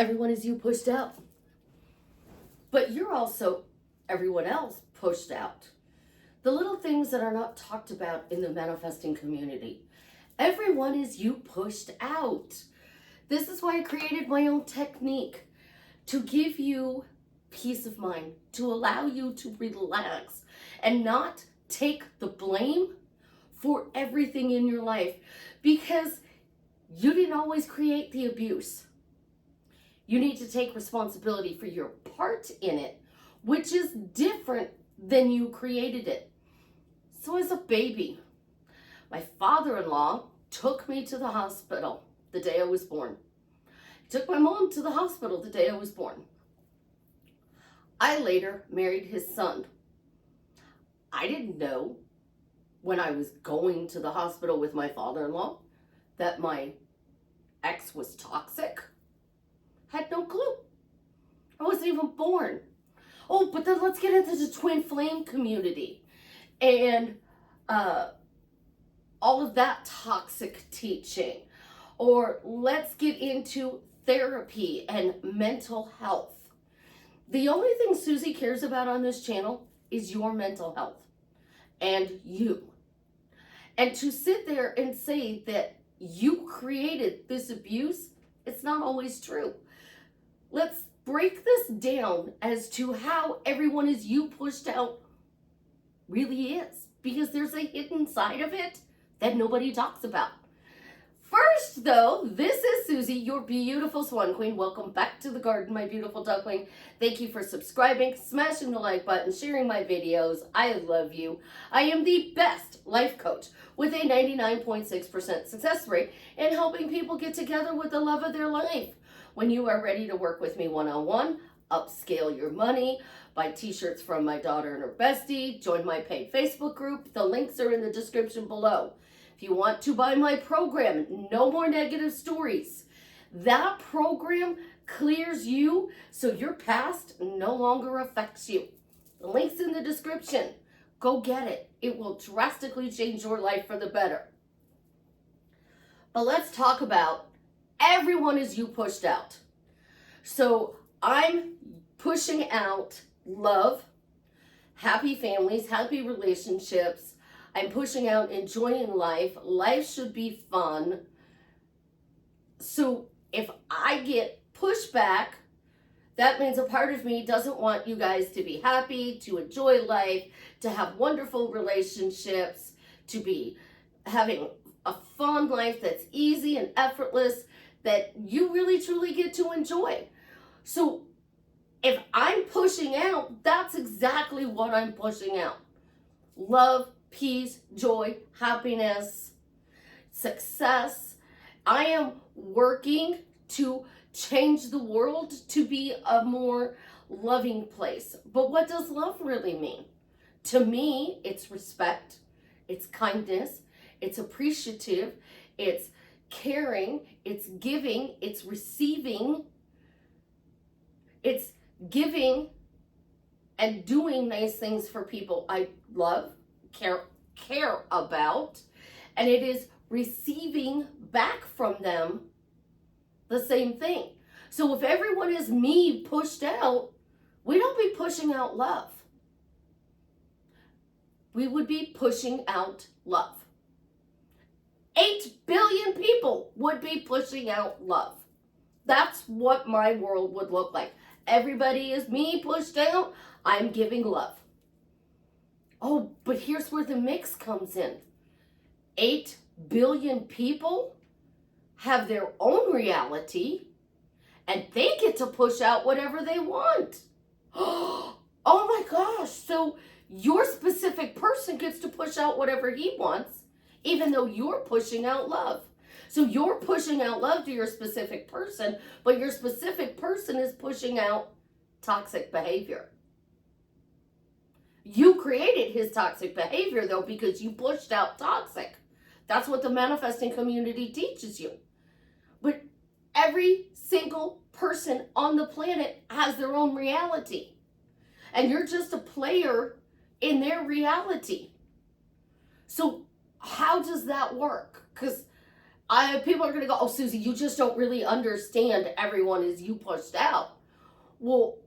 everyone is you pushed out. But you're also everyone else pushed out. The little things that are not talked about in the manifesting community. Everyone is you pushed out. This is why I created my own technique to give you peace of mind, to allow you to relax and not take the blame for everything in your life, because you didn't always create the abuse. You need to take responsibility for your part in it, which is different than you created it. So as a baby, my father-in-law took me to the hospital the day I was born. He took my mom to the hospital the day I was born. I later married his son. I didn't know when I was going to the hospital with my father-in-law that my ex was toxic. Had no clue. I wasn't even born. Oh, but then let's get into the twin flame community and all of that toxic teaching. Or let's get into therapy and mental health. The only thing Suzie cares about on this channel is your mental health and you. And to sit there and say that you created this abuse, it's not always true. Let's break this down as to how everyone is you pushed out really is, because there's a hidden side of it that nobody talks about. First, though, this is Suzie, your beautiful Swan Queen. Welcome back to the garden, my beautiful duckling. Thank you for subscribing, smashing the like button, sharing my videos. I love you. I am the best life coach with a 99.6% success rate in helping people get together with the love of their life. When you are ready to work with me one-on-one, upscale your money, buy t-shirts from my daughter and her bestie, join my paid Facebook group. The links are in the description below. If you want to buy my program, No More Negative Stories, that program clears you so your past no longer affects you. The link's in the description. Go get it. It will drastically change your life for the better. But let's talk about everyone is you pushed out. So I'm pushing out love, happy families, happy relationships. I'm pushing out enjoying life. Life should be fun. So if I get pushback, that means a part of me doesn't want you guys to be happy, to enjoy life, to have wonderful relationships, to be having a fun life that's easy and effortless, that you really truly get to enjoy. So if I'm pushing out, that's exactly what I'm pushing out. Love, peace, joy, happiness, success. I am working to change the world to be a more loving place. But what does love really mean? To me, it's respect, it's kindness, it's appreciative, it's caring, it's giving, it's receiving, it's giving and doing nice things for people I love, care about, and it is receiving back from them the same thing. So if everyone is me pushed out, we don't be pushing out love. We would be pushing out love. 8 billion people would be pushing out love. That's what my world would look like. Everybody is me pushed out, I'm giving love. Oh, but here's where the mix comes in. 8 billion people have their own reality, and they get to push out whatever they want. Oh my gosh, so your specific person gets to push out whatever he wants, even though you're pushing out love. So you're pushing out love to your specific person, but your specific person is pushing out toxic behavior. You created his toxic behavior, though, because you pushed out toxic. That's what the manifesting community teaches you. But every single person on the planet has their own reality. And you're just a player in their reality. So how does that work? Because People are going to go, oh, Susie, you just don't really understand everyone is you pushed out. Well,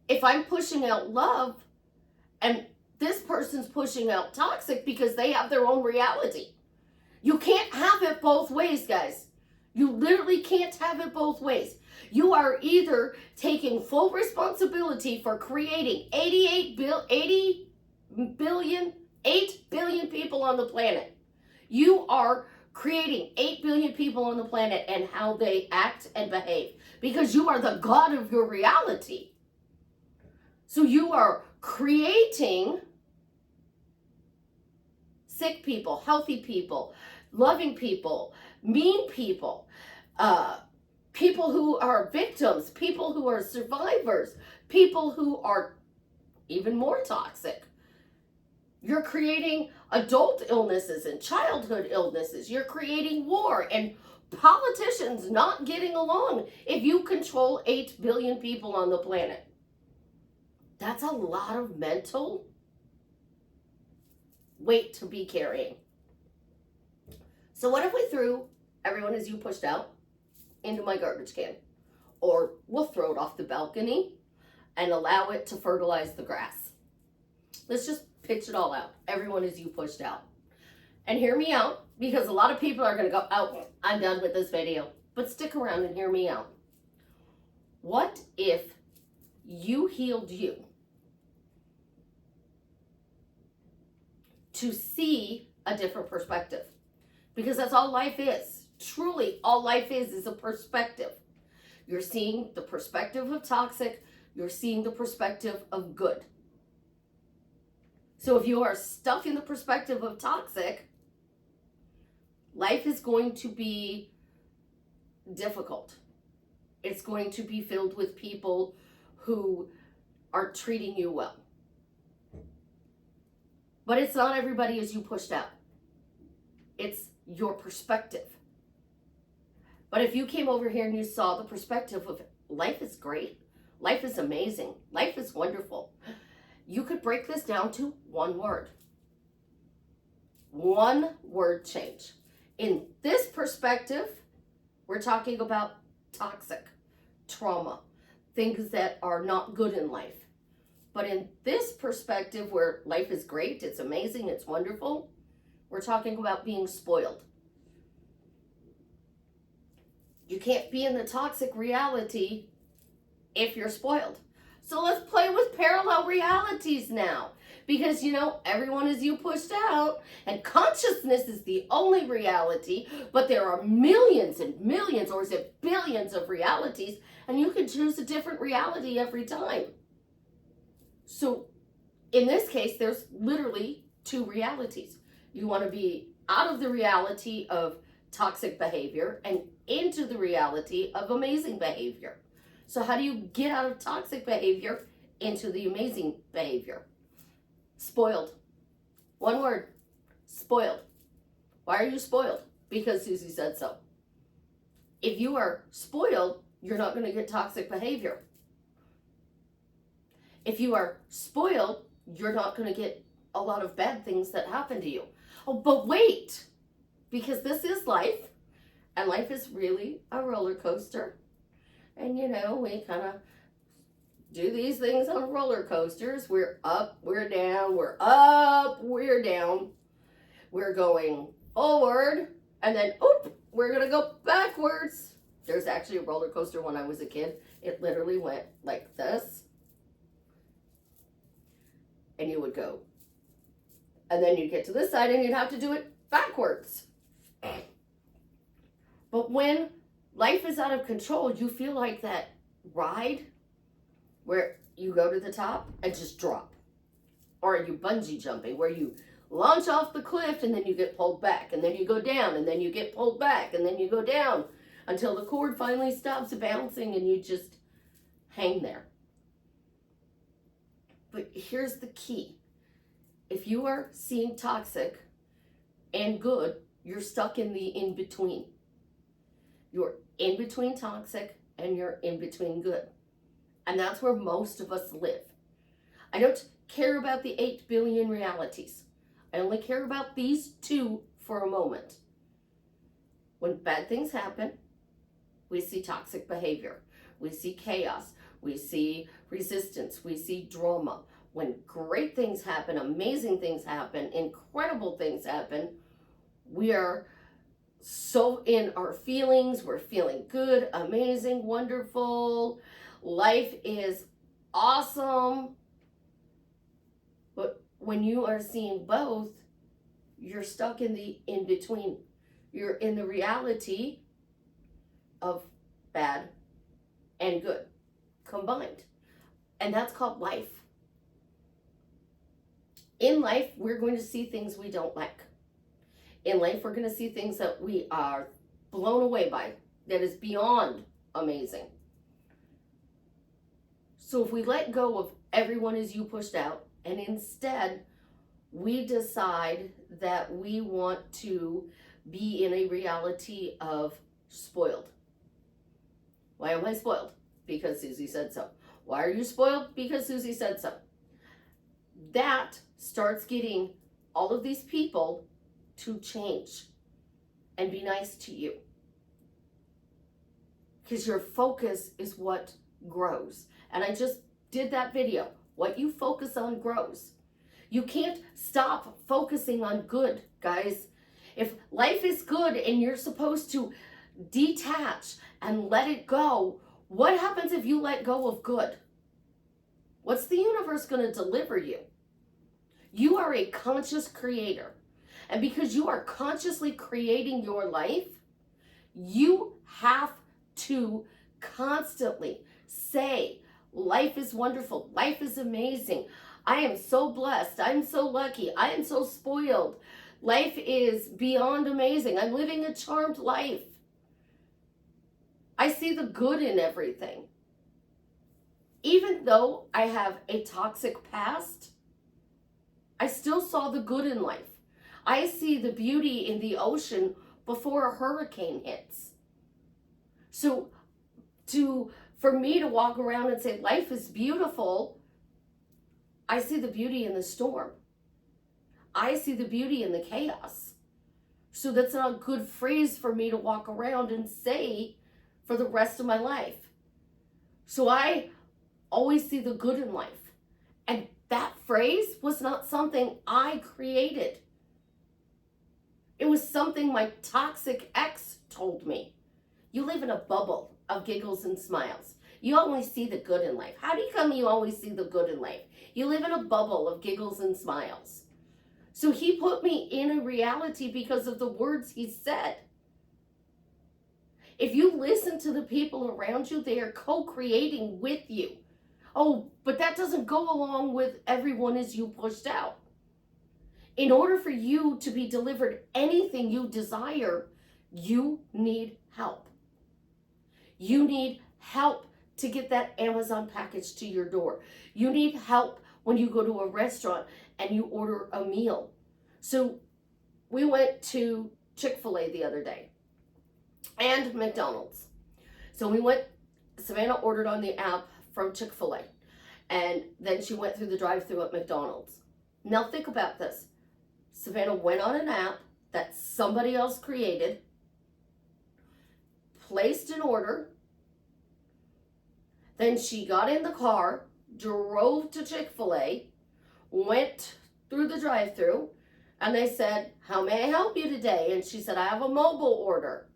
if I'm pushing out love and this person's pushing out toxic because they have their own reality. You can't have it both ways, guys. You literally can't have it both ways. You are either taking full responsibility for creating 8 billion people on the planet. You are creating 8 billion people on the planet and how they act and behave, because you are the God of your reality. So you are creating sick people, healthy people, loving people, mean people, people who are victims, people who are survivors, people who are even more toxic. You're creating adult illnesses and childhood illnesses. You're creating war and politicians not getting along if you control 8 billion people on the planet. That's a lot of mental weight to be carrying. So what if we threw everyone as you pushed out into my garbage can? Or we'll throw it off the balcony and allow it to fertilize the grass. Let's just pitch it all out. Everyone as you pushed out. And hear me out, because a lot of people are going to go, oh, I'm done with this video. But stick around and hear me out. What if you healed you to see a different perspective? Because that's all life is. Truly, all life is a perspective. You're seeing the perspective of toxic. You're seeing the perspective of good. So if you are stuck in the perspective of toxic, life is going to be difficult. It's going to be filled with people who are treating you well. But it's not everybody as you pushed out. It's your perspective. But if you came over here and you saw the perspective of life is great, life is amazing, life is wonderful, you could break this down to one word. One word change. In this perspective, we're talking about toxic, trauma, things that are not good in life. But in this perspective where life is great, it's amazing, it's wonderful, we're talking about being spoiled. You can't be in the toxic reality if you're spoiled. So let's play with parallel realities now. Because, you know, everyone is you pushed out, and consciousness is the only reality, but there are millions and millions, or is it billions of realities, and you can choose a different reality every time. So in this case, there's literally two realities. You want to be out of the reality of toxic behavior and into the reality of amazing behavior. So how do you get out of toxic behavior into the amazing behavior? Spoiled. One word. Spoiled. Why are you spoiled? Because Suzie said so. If you are spoiled, you're not going to get toxic behavior. If you are spoiled, you're not going to get a lot of bad things that happen to you. Oh, but wait, because this is life, and life is really a roller coaster. And, you know, we kind of do these things on roller coasters. We're up, we're down, we're up, we're down. We're going forward, and then, oop, we're going to go backwards. There's actually a roller coaster when I was a kid. It literally went like this. And you would go. And then you'd get to this side, and you'd have to do it backwards. But when life is out of control, you feel like that ride where you go to the top and just drop. Or you bungee jumping where you launch off the cliff and then you get pulled back. And then you go down and then you get pulled back. And then you go down until the cord finally stops bouncing and you just hang there. But here's the key. If you are seeing toxic and good, you're stuck in the in-between. You're in between toxic and you're in between good. And that's where most of us live. I don't care about the 8 billion realities. I only care about these two for a moment. When bad things happen, we see toxic behavior. We see chaos. We see resistance. We see drama. When great things happen, amazing things happen, incredible things happen, we are so in our feelings. We're feeling good, amazing, wonderful. Life is awesome. But when you are seeing both, you're stuck in the in between. You're in the reality of bad and good combined. And that's called life. In life, we're going to see things we don't like. In life, we're going to see things that we are blown away by, that is beyond amazing. So if we let go of everyone as you pushed out, and instead we decide that we want to be in a reality of spoiled. Why am I spoiled? Because Suzie said so. Why are you spoiled? Because Suzie said so. That starts getting all of these people to change and be nice to you. Because your focus is what grows. And I just did that video. What you focus on grows. You can't stop focusing on good, guys. If life is good and you're supposed to detach and let it go, what happens if you let go of good? What's the universe going to deliver you? You are a conscious creator. And because you are consciously creating your life, you have to constantly say, life is wonderful. Life is amazing. I am so blessed. I'm so lucky. I am so spoiled. Life is beyond amazing. I'm living a charmed life. I see the good in everything. Even though I have a toxic past, I still saw the good in life. I see the beauty in the ocean before a hurricane hits. So for me to walk around and say life is beautiful, I see the beauty in the storm. I see the beauty in the chaos. So that's not a good phrase for me to walk around and say for the rest of my life. So I always see the good in life. And that phrase was not something I created. It was something my toxic ex told me. You live in a bubble of giggles and smiles. You only see the good in life. How do you come you always see the good in life? You live in a bubble of giggles and smiles. So he put me in a reality because of the words he said. If you listen to the people around you, they are co-creating with you. Oh, but that doesn't go along with everyone as you pushed out. In order for you to be delivered anything you desire, you need help. You need help to get that Amazon package to your door. You need help when you go to a restaurant and you order a meal. So we went to Chick-fil-A the other day and McDonald's. So Savannah ordered on the app from Chick-fil-A, and then she went through the drive-thru at McDonald's. Now think about this. Savannah went on an app that somebody else created, placed an order, then she got in the car, drove to Chick-fil-A, went through the drive-thru, and they said, "How may I help you today?" And she said, "I have a mobile order."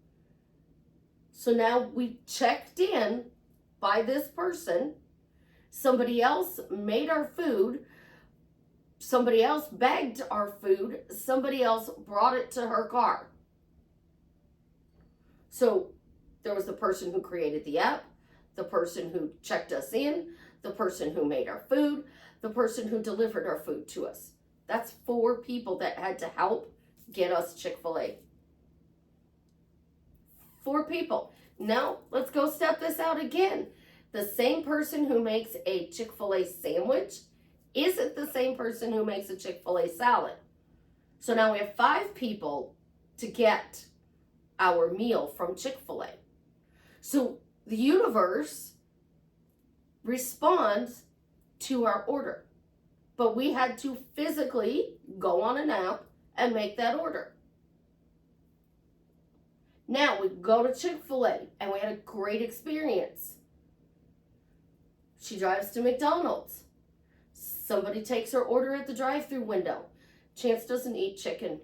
So now we checked in by this person. Somebody else made our food. Somebody else bagged our food. Somebody else brought it to her car. So there was the person who created the app, the person who checked us in, the person who made our food, the person who delivered our food to us. That's 4 people that had to help get us Chick-fil-A. 4 people. Now, let's go step this out again. The same person who makes a Chick-fil-A sandwich isn't the same person who makes a Chick-fil-A salad. So now we have 5 people to get our meal from Chick-fil-A. So the universe responds to our order. But we had to physically go on an app and make that order. Now we go to Chick-fil-A and we had a great experience. She drives to McDonald's. Somebody takes her order at the drive-thru window. Chance doesn't eat chicken,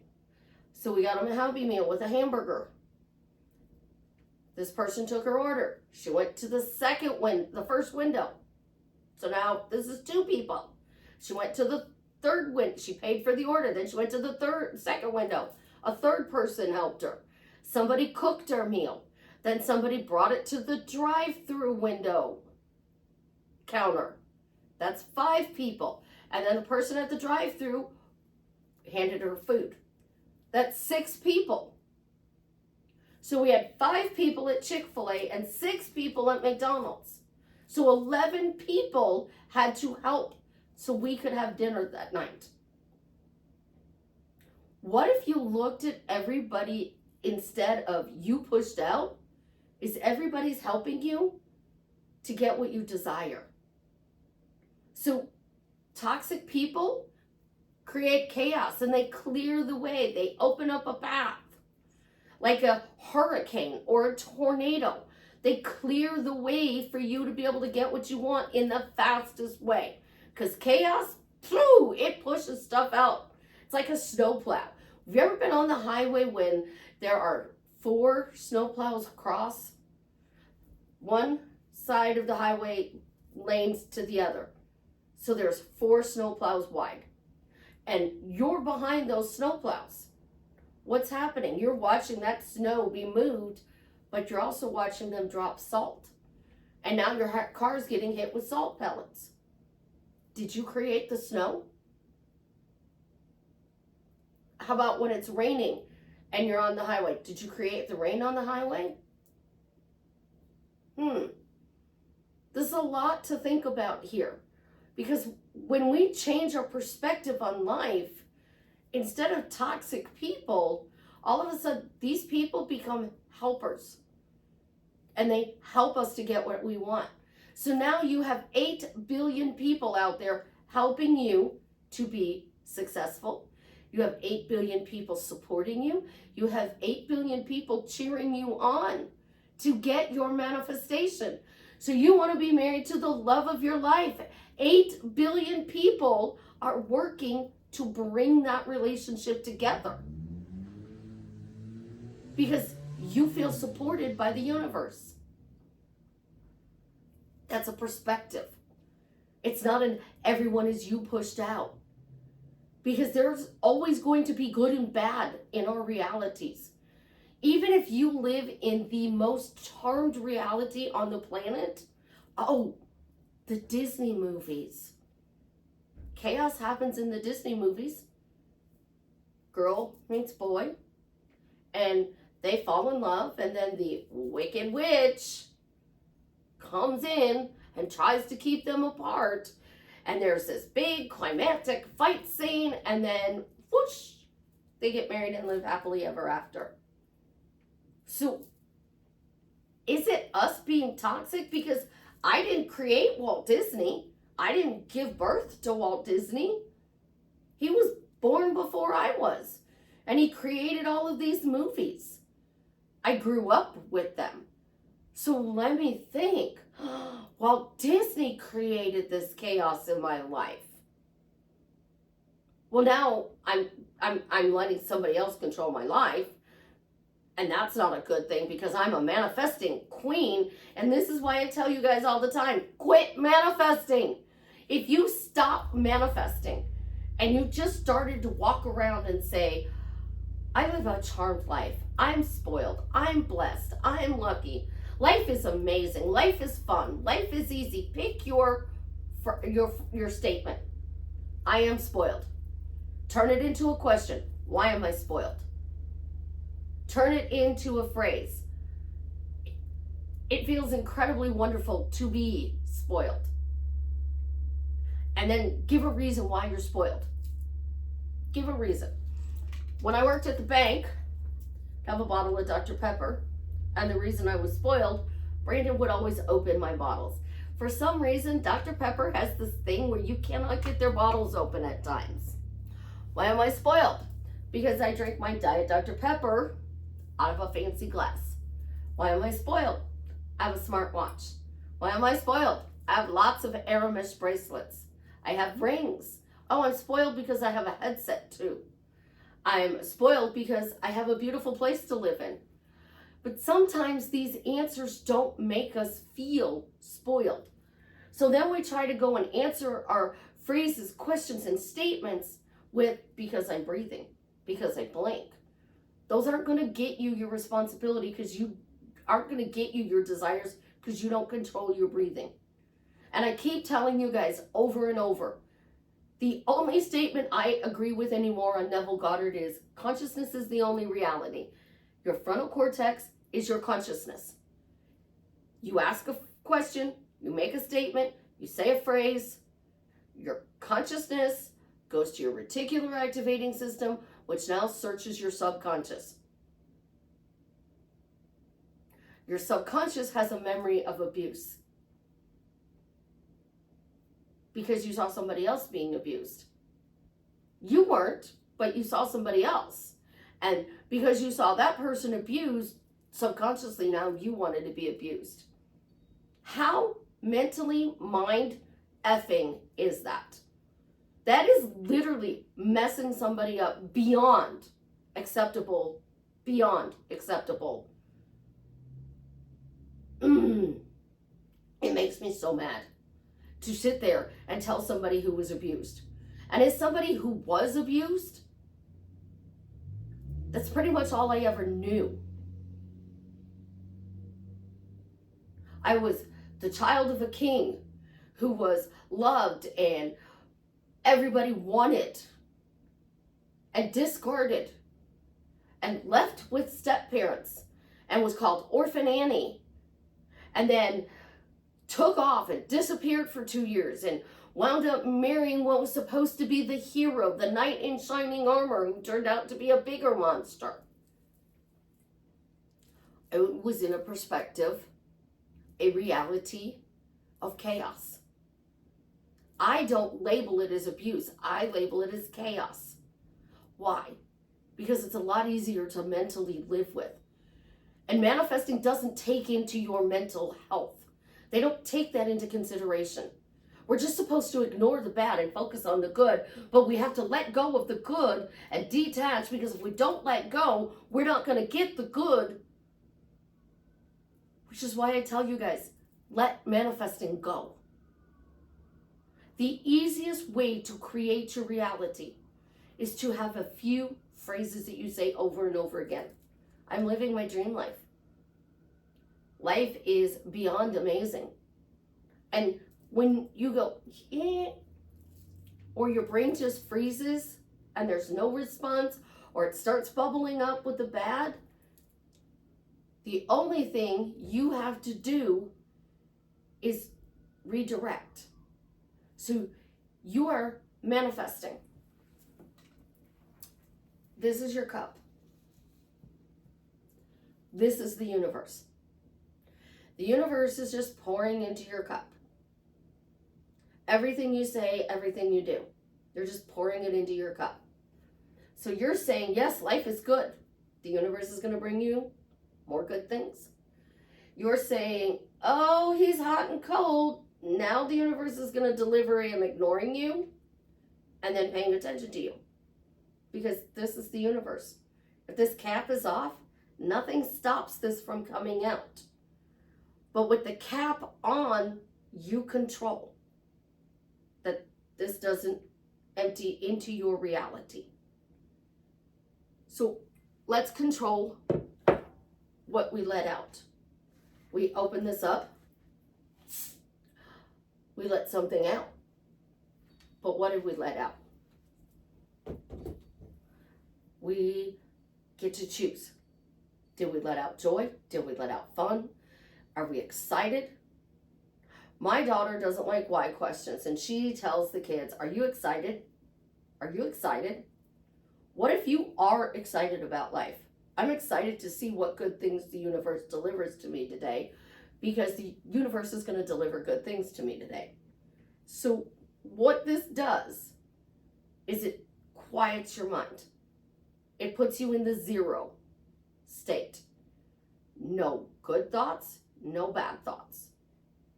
so we got him a Happy Meal with a hamburger. This person took her order. She went to the first window. So now this is 2 people. She went to the third window. She paid for the order. Then she went to the second window. A third person helped her. Somebody cooked her meal. Then somebody brought it to the drive-thru window counter. That's 5 people. And then the person at the drive-thru handed her food. That's 6 people. So we had 5 people at Chick-fil-A and 6 people at McDonald's. So 11 people had to help so we could have dinner that night. What if you looked at everybody instead of you pushed out? Is everybody's helping you to get what you desire? So toxic people create chaos and they clear the way. They open up a path. Like a hurricane or a tornado. They clear the way for you to be able to get what you want in the fastest way. Because chaos, it pushes stuff out. It's like a snowplow. Have you ever been on the highway when there are 4 snowplows across? One side of the highway lanes to the other. So there's 4 snowplows wide. And you're behind those snowplows. What's happening? You're watching that snow be moved, but you're also watching them drop salt. And now your car's getting hit with salt pellets. Did you create the snow? How about when it's raining and you're on the highway? Did you create the rain on the highway? There's a lot to think about here. Because when we change our perspective on life, instead of toxic people, all of a sudden these people become helpers. And they help us to get what we want. So now you have 8 billion people out there helping you to be successful. You have 8 billion people supporting you. You have 8 billion people cheering you on to get your manifestation. So you want to be married to the love of your life. 8 billion people are working to bring that relationship together. Because you feel supported by the universe. That's a perspective. It's not an everyone is you pushed out. Because there's always going to be good and bad in our realities. Even if you live in the most charmed reality on the planet, the Disney movies. Chaos happens in the Disney movies. Girl meets boy, and they fall in love, and then the wicked witch comes in and tries to keep them apart. And there's this big climactic fight scene, and then whoosh, they get married and live happily ever after. So, is it us being toxic? Because I didn't create Walt Disney. I didn't give birth to Walt Disney. He was born before I was. And he created all of these movies. I grew up with them. So let me think. Walt Disney created this chaos in my life. Well, now I'm letting somebody else control my life. And that's not a good thing because I'm a manifesting queen. And this is why I tell you guys all the time, quit manifesting. If you stop manifesting and you just started to walk around and say, I live a charmed life. I'm spoiled. I'm blessed. I'm lucky. Life is amazing. Life is fun. Life is easy. Pick your statement. I am spoiled. Turn it into a question. Why am I spoiled? Turn it into a phrase. It feels incredibly wonderful to be spoiled. And then give a reason why you're spoiled. Give a reason. When I worked at the bank, I have a bottle of Dr. Pepper. And the reason I was spoiled, Brandon would always open my bottles. For some reason, Dr. Pepper has this thing where you cannot get their bottles open at times. Why am I spoiled? Because I drink my Diet Dr. Pepper out of a fancy glass. Why am I spoiled? I have a smartwatch. Why am I spoiled? I have lots of Aramis bracelets. I have rings. Oh, I'm spoiled because I have a headset too. I'm spoiled because I have a beautiful place to live in. But sometimes these answers don't make us feel spoiled. So then we try to go and answer our phrases, questions, and statements with, because I'm breathing, because I blink. Those aren't going to get you your responsibility, because you aren't going to get you your desires, because you don't control your breathing. And I keep telling you guys over and over, the only statement I agree with anymore on Neville Goddard is consciousness is the only reality. Your frontal cortex is your consciousness. You ask a question, you make a statement, you say a phrase, your consciousness goes to your reticular activating system, which now searches your subconscious. Your subconscious has a memory of abuse because you saw somebody else being abused. You weren't, but you saw somebody else. And because you saw that person abused, subconsciously now you wanted to be abused. How mentally mind effing is that? That is literally messing somebody up beyond acceptable, beyond acceptable. It makes me so mad to sit there and tell somebody who was abused. And as somebody who was abused, that's pretty much all I ever knew. I was the child of a king who was loved and everybody wanted and discarded and left with step parents and was called Orphan Annie, and then took off and disappeared for 2 years and wound up marrying what was supposed to be the hero, the knight in shining armor, who turned out to be a bigger monster. It was in a perspective, a reality of chaos. I don't label it as abuse. I label it as chaos. Why? Because it's a lot easier to mentally live with. And manifesting doesn't take into your mental health. They don't take that into consideration. We're just supposed to ignore the bad and focus on the good, but we have to let go of the good and detach, because if we don't let go, we're not going to get the good. Which is why I tell you guys, let manifesting go. The easiest way to create your reality is to have a few phrases that you say over and over again. I'm living my dream life. Life is beyond amazing. And when you go, eh, or your brain just freezes and there's no response, or it starts bubbling up with the bad, the only thing you have to do is redirect. So you are manifesting. This is your cup. This is the universe. The universe is just pouring into your cup. Everything you say, everything you do, they're just pouring it into your cup. So you're saying, yes, life is good. The universe is going to bring you more good things. You're saying, oh, he's hot and cold. Now the universe is going to deliver him ignoring you and then paying attention to you. Because this is the universe. If this cap is off, nothing stops this from coming out. But with the cap on, you control that this doesn't empty into your reality. So let's control what we let out. We open this up. We let something out. But what did we let out? We get to choose. Did we let out joy? Did we let out fun? Are we excited? My daughter doesn't like why questions, and she tells the kids, are you excited? Are you excited? What if you are excited about life? I'm excited to see what good things the universe delivers to me today, because the universe is going to deliver good things to me today. So what this does is it quiets your mind. It puts you in the 0 state. No good thoughts, no bad thoughts.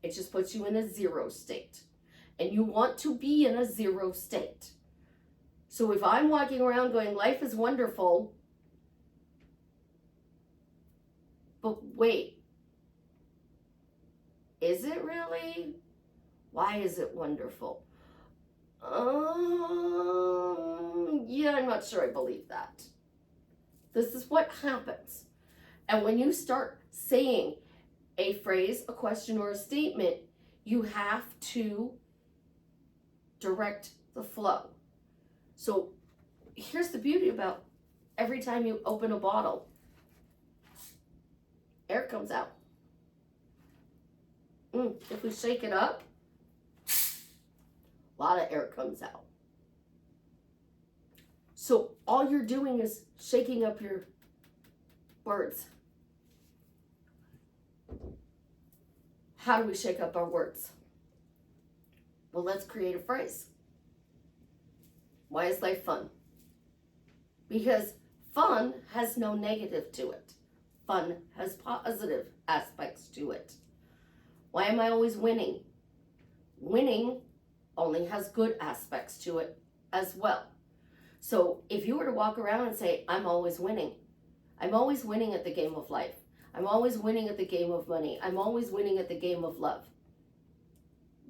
It just puts you in a zero state. And you want to be in a zero state. So if I'm walking around going, life is wonderful, but wait, is it really? Why is it wonderful? Yeah, I'm not sure I believe that. This is what happens. And when you start saying a phrase, a question, or a statement, you have to direct the flow. So here's the beauty about every time you open a bottle, air comes out. If we shake it up, a lot of air comes out. So all you're doing is shaking up your words. How do we shake up our words? Well, let's create a phrase. Why is life fun? Because fun has no negative to it. Fun has positive aspects to it. Why am I always winning? Winning only has good aspects to it as well. So if you were to walk around and say, I'm always winning at the game of life. I'm always winning at the game of money. I'm always winning at the game of love.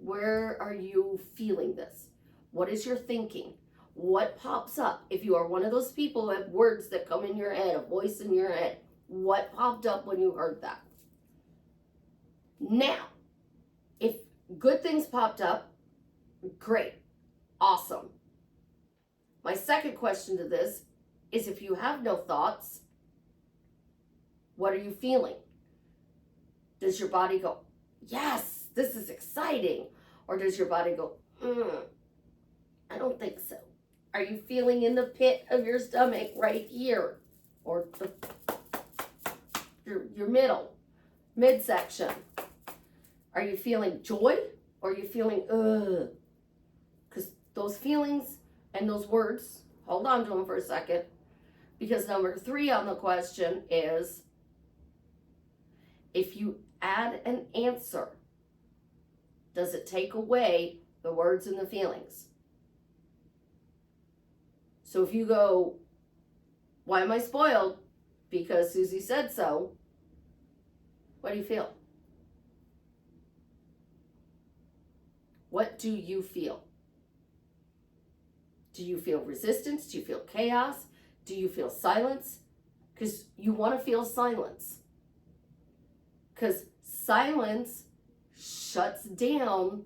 Where are you feeling this? What is your thinking? What pops up? If you are one of those people who have words that come in your head, a voice in your head, what popped up when you heard that? Now, if good things popped up, great, awesome. My second question to this is, if you have no thoughts, what are you feeling? Does your body go, yes, this is exciting? Or does your body go, I don't think so? Are you feeling in the pit of your stomach right here? Or your midsection? Are you feeling joy? Or are you feeling, Because those feelings and those words, hold on to them for a second. Because number 3 on the question is, if you add an answer, does it take away the words and the feelings? So if you go, why am I spoiled? Because Susie said so. What do you feel? What do you feel? Do you feel resistance? Do you feel chaos? Do you feel silence? Because you want to feel silence. Because silence shuts down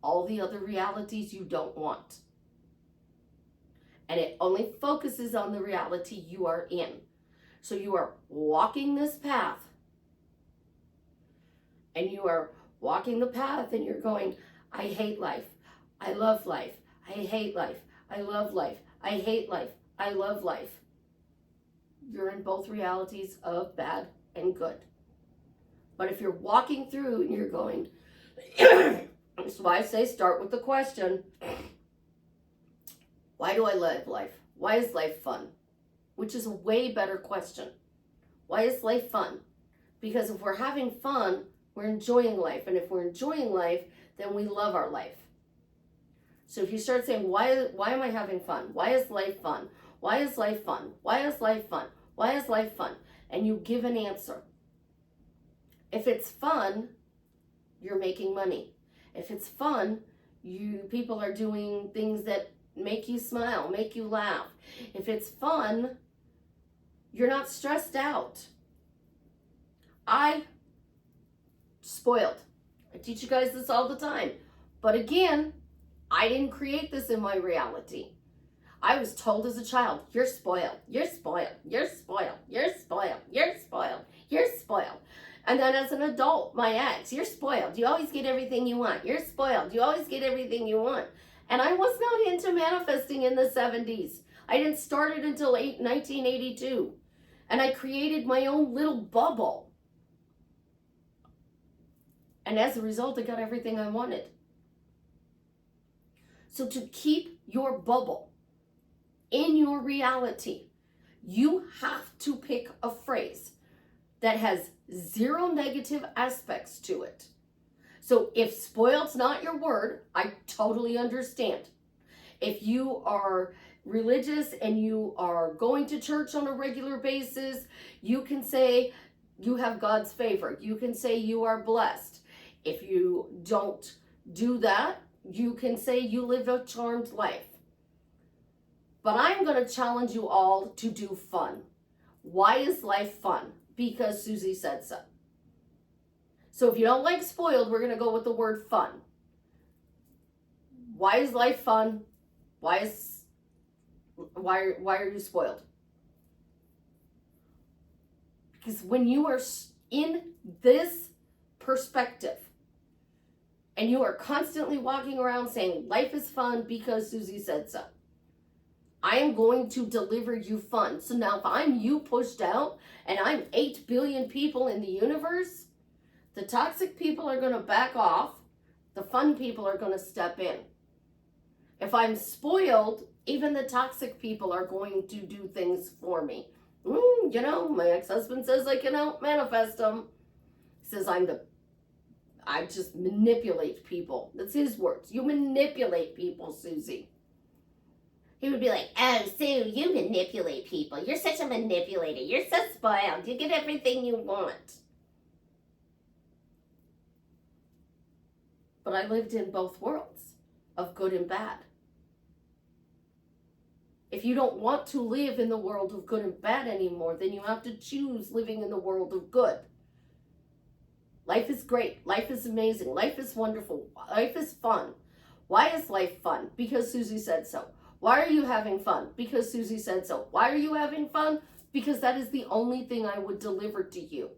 all the other realities you don't want. And it only focuses on the reality you are in. So you are walking this path. And you are walking the path and you're going, I hate life. I love life. I hate life. I love life. I hate life. I love life. You're in both realities of bad and good. But if you're walking through and you're going, that's why I say start with the question, why do I live life? Why is life fun? Which is a way better question. Why is life fun? Because if we're having fun, we're enjoying life. And if we're enjoying life, then we love our life. So if you start saying, why am I having fun? Why is life fun? Why is life fun? Why is life fun? Why is life fun? And you give an answer. If it's fun, you're making money. If it's fun, people are doing things that make you smile, make you laugh. If it's fun, you're not stressed out. Spoiled. I teach you guys this all the time. But again, I didn't create this in my reality. I was told as a child, you're spoiled, you're spoiled, you're spoiled, you're spoiled, you're spoiled, you're spoiled. And then as an adult, my ex, you're spoiled. You always get everything you want. You're spoiled. You always get everything you want. And I was not into manifesting in the 70s. I didn't start it until 1982. And I created my own little bubble. And as a result, I got everything I wanted. So to keep your bubble in your reality, You have to pick a phrase that has zero negative aspects to it. So if spoiled's not your word, I totally understand. If you are religious and you are going to church on a regular basis, you can say you have God's favor. You can say you are blessed. If you don't do that, you can say you live a charmed life. But I'm going to challenge you all to do fun. Why is life fun? Because Suzie said so. So if you don't like spoiled, we're going to go with the word fun. Why is life fun? Why are you spoiled? Because when you are in this perspective and you are constantly walking around saying life is fun because Suzie said so, I am going to deliver you fun. So now if I'm you pushed out and I'm 8 billion people in the universe, the toxic people are going to back off. The fun people are going to step in. If I'm spoiled, even the toxic people are going to do things for me. My ex-husband says I can out manifest them. He says I just manipulate people. That's his words. You manipulate people, Suzie. He would be like, oh, Sue, you manipulate people. You're such a manipulator. You're so spoiled. You get everything you want. But I lived in both worlds of good and bad. If you don't want to live in the world of good and bad anymore, then you have to choose living in the world of good. Life is great. Life is amazing. Life is wonderful. Life is fun. Why is life fun? Because Suzie said so. Why are you having fun? Because Suzie said so. Why are you having fun? Because that is the only thing I would deliver to you.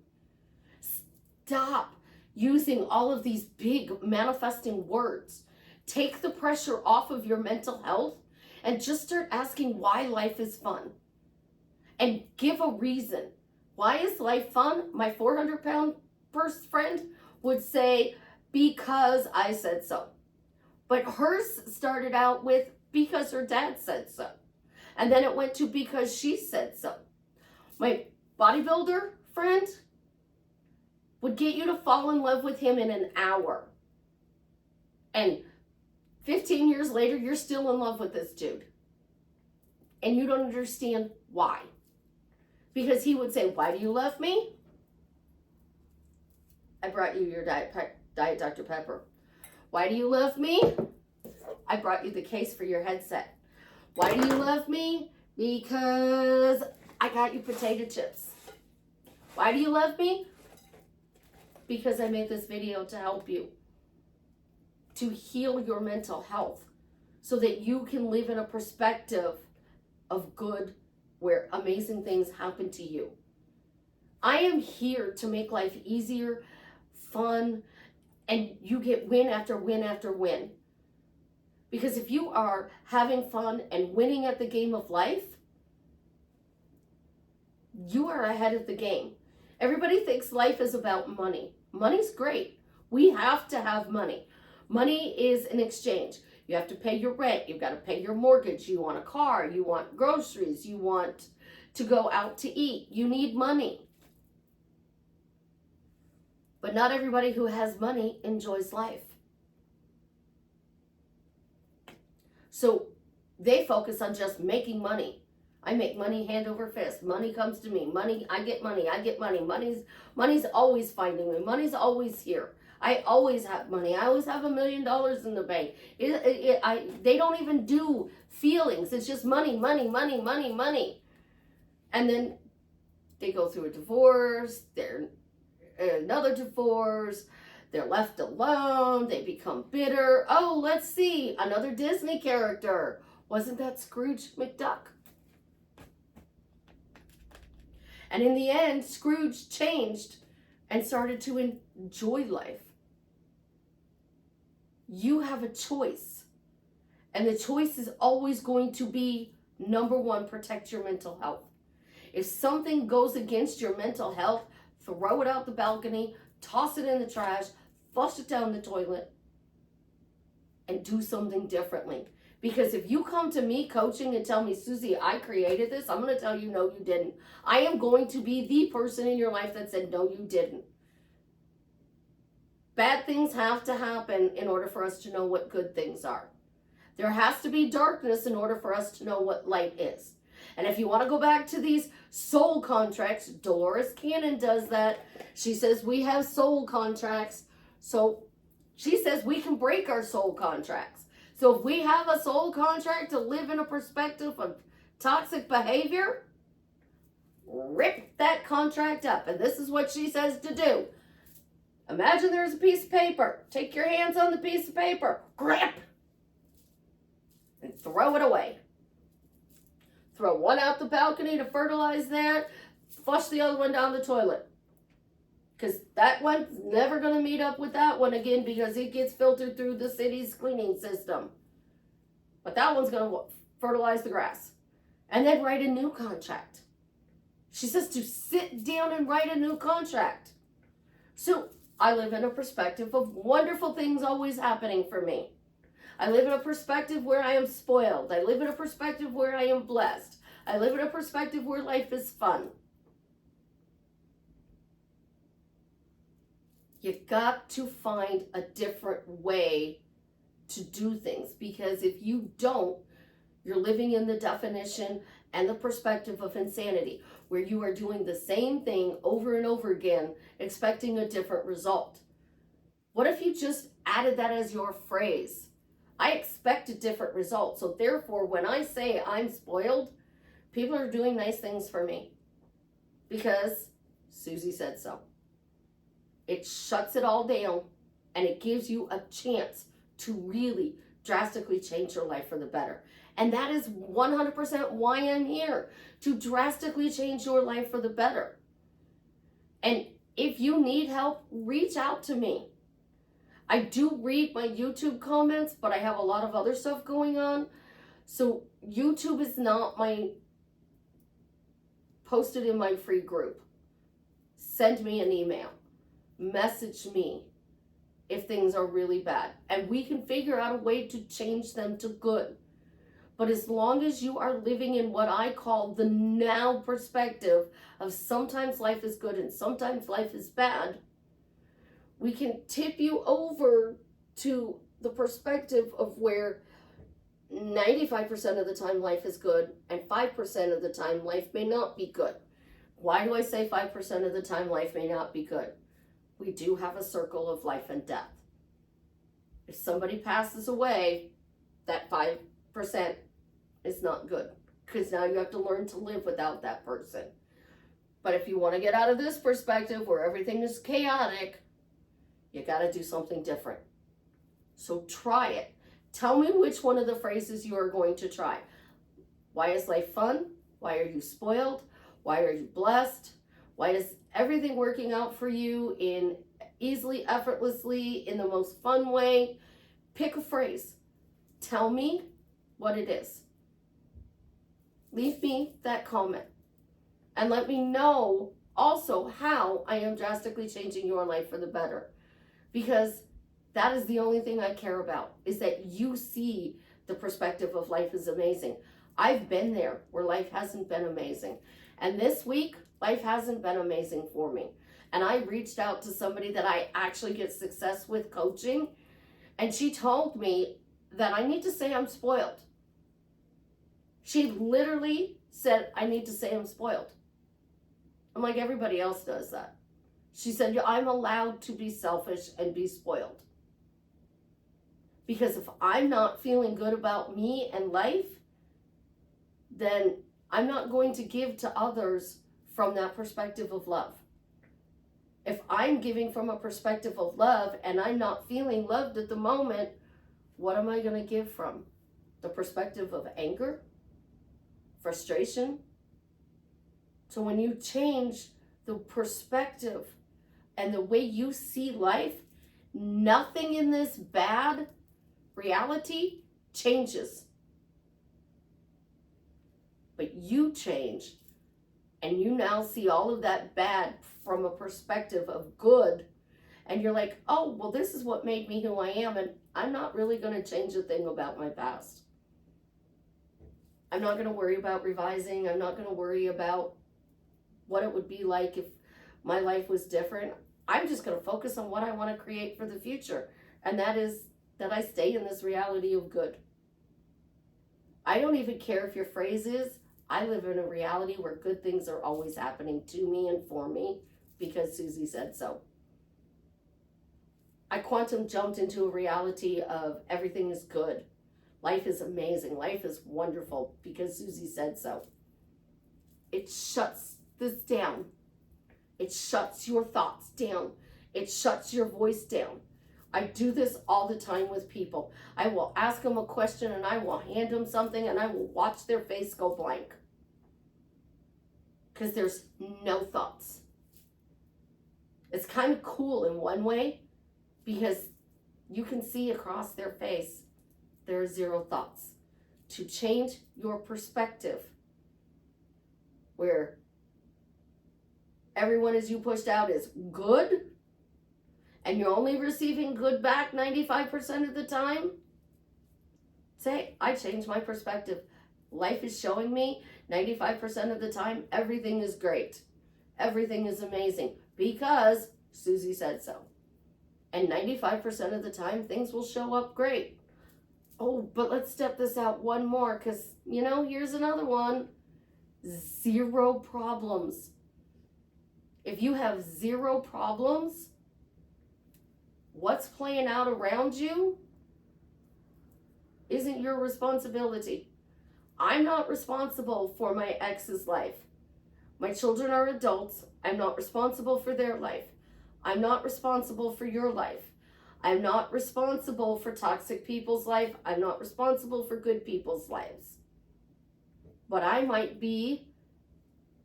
Stop using all of these big manifesting words. Take the pressure off of your mental health and just start asking why life is fun. And give a reason. Why is life fun? My 400-pound friend would say, because I said so. But hers started out with, because her dad said so. And then it went to because she said so. My bodybuilder friend would get you to fall in love with him in an hour. And 15 years later, you're still in love with this dude. And you don't understand why. Because he would say, why do you love me? I brought you your Diet Dr. Pepper. Why do you love me? I brought you the case for your headset. Why do you love me? Because I got you potato chips. Why do you love me? Because I made this video to help you. To heal your mental health. So that you can live in a perspective of good where amazing things happen to you. I am here to make life easier, fun, and you get win after win after win. Because if you are having fun and winning at the game of life, you are ahead of the game. Everybody thinks life is about money. Money's great. We have to have money. Money is an exchange. You have to pay your rent. You've got to pay your mortgage. You want a car. You want groceries. You want to go out to eat. You need money. But not everybody who has money enjoys life. So they focus on just making money. I make money hand over fist. Money comes to me. Money, I get money. I get money. Money's always finding me. Money's always here. I always have money. I always have $1 million in the bank. They don't even do feelings. It's just money, money, money, money, money. And then they go through a divorce. They're another divorce. They're left alone. They become bitter. Oh, let's see. Another Disney character. Wasn't that Scrooge McDuck? And in the end, Scrooge changed and started to enjoy life. You have a choice. And the choice is always going to be, number one, protect your mental health. If something goes against your mental health, throw it out the balcony, toss it in the trash, flush it down the toilet, and do something differently. Because if you come to me coaching and tell me, Suzie, I created this, I'm going to tell you, no, you didn't. I am going to be the person in your life that said, no, you didn't. Bad things have to happen in order for us to know what good things are. There has to be darkness in order for us to know what light is. And if you want to go back to these soul contracts, Dolores Cannon does that. She says we have soul contracts. So she says we can break our soul contracts. So if we have a soul contract to live in a perspective of toxic behavior, rip that contract up. And this is what she says to do. Imagine there's a piece of paper. Take your hands on the piece of paper. Grip. And throw it away. Throw one out the balcony to fertilize that. Flush the other one down the toilet. Because that one's never going to meet up with that one again because it gets filtered through the city's cleaning system. But that one's going to fertilize the grass. And then write a new contract. She says to sit down and write a new contract. So I live in a perspective of wonderful things always happening for me. I live in a perspective where I am spoiled. I live in a perspective where I am blessed. I live in a perspective where life is fun. You got to find a different way to do things, because if you don't, you're living in the definition and the perspective of insanity, where you are doing the same thing over and over again, expecting a different result. What if you just added that as your phrase? I expect a different result. So therefore, when I say I'm spoiled, people are doing nice things for me because Suzie said so. It shuts it all down and it gives you a chance to really drastically change your life for the better. And that is 100% why I'm here, to drastically change your life for the better. And if you need help, reach out to me. I do read my YouTube comments, but I have a lot of other stuff going on. So YouTube is not my posted in my free group. Send me an email. Message me if things are really bad. And we can figure out a way to change them to good. But as long as you are living in what I call the now perspective of sometimes life is good and sometimes life is bad, we can tip you over to the perspective of where 95% of the time life is good and 5% of the time life may not be good. Why do I say 5% of the time life may not be good? We do have a circle of life and death. If somebody passes away, that 5% is not good, because now you have to learn to live without that person. But if you want to get out of this perspective where everything is chaotic, you got to do something different. So try it. Tell me which one of the phrases you are going to try. Why is life fun? Why are you spoiled? Why are you blessed? Why is everything working out for you in easily, effortlessly, in the most fun way? Pick a phrase. Tell me what it is. Leave me that comment. And let me know also how I am drastically changing your life for the better. Because that is the only thing I care about, is that you see the perspective of life is amazing. I've been there where life hasn't been amazing. And this week, life hasn't been amazing for me. And I reached out to somebody that I actually get success with coaching, and she told me that I need to say I'm spoiled. She literally said, I need to say I'm spoiled. I'm like, everybody else does that. She said, I'm allowed to be selfish and be spoiled. Because if I'm not feeling good about me and life, then I'm not going to give to others from that perspective of love. If I'm giving from a perspective of love and I'm not feeling loved at the moment, what am I going to give from? The perspective of anger? Frustration? So when you change the perspective and the way you see life, nothing in this bad reality changes. But you change, and you now see all of that bad from a perspective of good, and you're like, oh, well, this is what made me who I am, and I'm not really going to change a thing about my past. I'm not going to worry about revising. I'm not going to worry about what it would be like if my life was different. I'm just going to focus on what I want to create for the future. And that is that I stay in this reality of good. I don't even care if your phrase is, I live in a reality where good things are always happening to me and for me because Suzie said so. I quantum jumped into a reality of everything is good. Life is amazing. Life is wonderful because Suzie said so. It shuts this down. It shuts your thoughts down. It shuts your voice down. I do this all the time with people. I will ask them a question and I will hand them something and I will watch their face go blank. Because there's no thoughts. It's kind of cool in one way because you can see across their face there are zero thoughts. To change your perspective, where everyone as you pushed out is good, and you're only receiving good back 95% of the time, say, I changed my perspective. Life is showing me 95% of the time, everything is great. Everything is amazing because Suzie said so. And 95% of the time, things will show up great. Oh, but let's step this out one more because, here's another one. Zero problems. If you have zero problems, what's playing out around you isn't your responsibility. I'm not responsible for my ex's life. My children are adults. I'm not responsible for their life. I'm not responsible for your life. I'm not responsible for toxic people's life. I'm not responsible for good people's lives. But I might be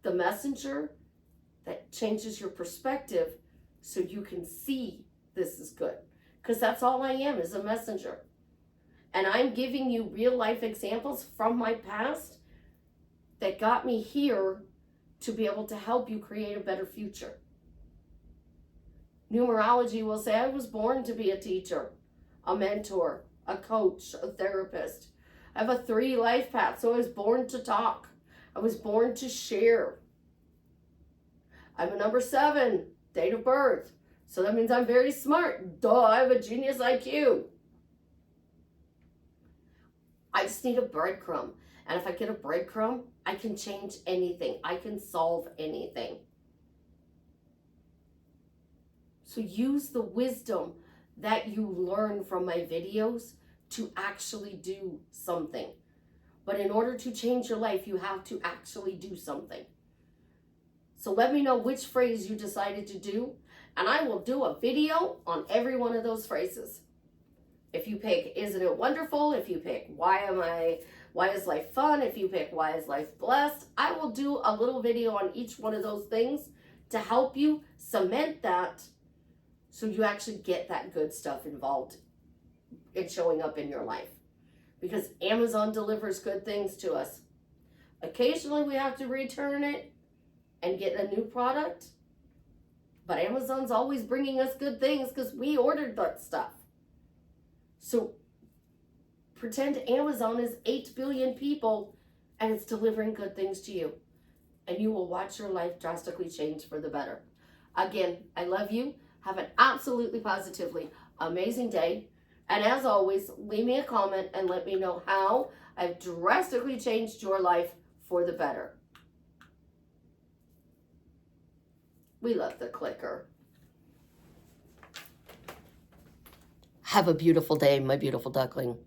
the messenger that changes your perspective so you can see this is good. Because that's all I am, is a messenger. And I'm giving you real life examples from my past that got me here to be able to help you create a better future. Numerology will say I was born to be a teacher, a mentor, a coach, a therapist. I have a 3 life path, so I was born to talk. I was born to share. I'm a number 7, date of birth. So that means I'm very smart. Duh, I have a genius IQ. I just need a breadcrumb. And if I get a breadcrumb, I can change anything. I can solve anything. So use the wisdom that you learn from my videos to actually do something. But in order to change your life, you have to actually do something. So let me know which phrase you decided to do, and I will do a video on every one of those phrases. If you pick, isn't it wonderful? If you pick, why is life fun? If you pick, why is life blessed? I will do a little video on each one of those things to help you cement that so you actually get that good stuff involved in showing up in your life. Because Amazon delivers good things to us. Occasionally we have to return it and get a new product. But Amazon's always bringing us good things because we ordered that stuff. So pretend Amazon is 8 billion people and it's delivering good things to you. And you will watch your life drastically change for the better. Again, I love you. Have an absolutely positively amazing day. And as always, leave me a comment and let me know how I've drastically changed your life for the better. We love the clicker. Have a beautiful day, my beautiful duckling.